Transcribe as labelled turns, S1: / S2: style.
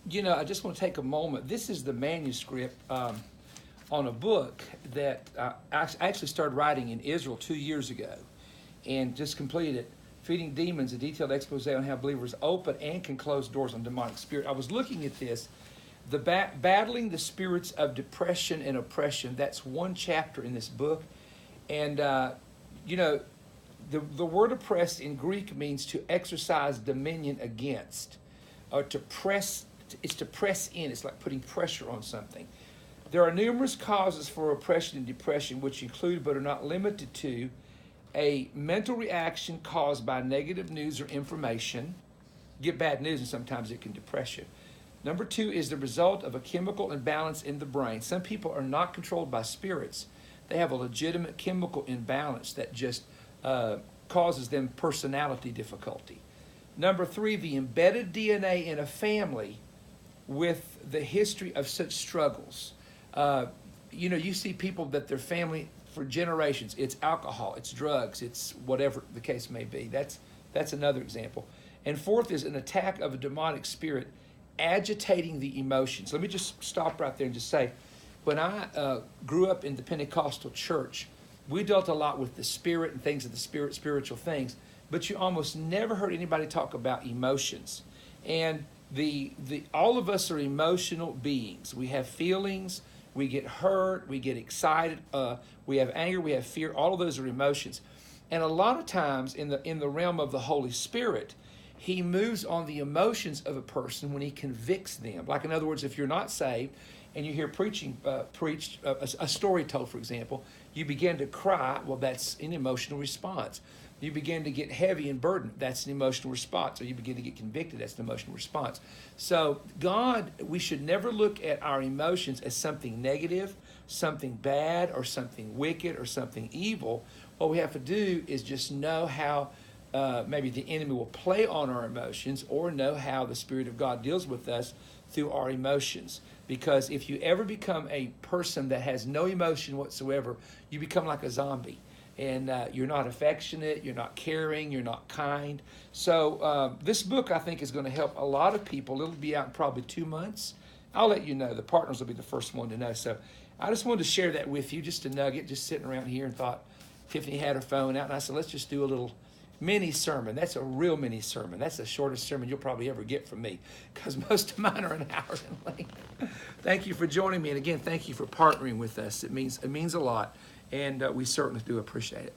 S1: I just want to take a moment. This is the manuscript on a book that I actually started writing in Israel 2 years ago and just completed it. Feeding Demons, a detailed expose on how believers open and can close doors on demonic spirit. I was looking at this, battling the spirits of depression and oppression. That's one chapter in this book. And, the word oppressed in Greek means to exercise dominion against, or to press. It's to press in. It's like putting pressure on something. There are numerous causes for oppression and depression, which include but are not limited to a mental reaction caused by negative news or information. You get bad news and sometimes it can depress you. Number 2 is the result of a chemical imbalance in the brain. Some people are not controlled by spirits. They have a legitimate chemical imbalance that just causes them personality difficulty. Number 3, the embedded DNA in a family with the history of such struggles. You see people that their family for generations, it's alcohol, it's drugs, it's whatever the case may be. That's another example. And 4th is an attack of a demonic spirit agitating the emotions. Let me just stop right there and just say, when I grew up in the Pentecostal church, we dealt a lot with the spirit and things of the spirit, spiritual things, but you almost never heard anybody talk about emotions. And all of us are emotional beings. We have feelings, we get hurt, we get excited, we have anger, we have fear. All of those are emotions. And a lot of times in the realm of the Holy Spirit, he moves on the emotions of a person when he convicts them. Like, in other words, if you're not saved and you hear preached, a story told, for example, you begin to cry, well, that's an emotional response. You begin to get heavy and burdened, that's an emotional response. Or you begin to get convicted, that's an emotional response. So we should never look at our emotions as something negative, something bad, or something wicked, or something evil. What we have to do is just know how maybe the enemy will play on our emotions, or know how the Spirit of God deals with us through our emotions. Because if you ever become a person that has no emotion whatsoever, you become like a zombie. And you're not affectionate, you're not caring, you're not kind. So this book, I think, is going to help a lot of people. It'll be out in probably 2 months. I'll let you know. The partners will be the first one to know. So I just wanted to share that with you, just a nugget, just sitting around here, and thought Tiffany had her phone out, and I said, let's just do a little mini sermon. That's a real mini sermon. That's the shortest sermon you'll probably ever get from me, because most of mine are an hour in length. Thank you for joining me. And again, thank you for partnering with us. It means a lot. And we certainly do appreciate it.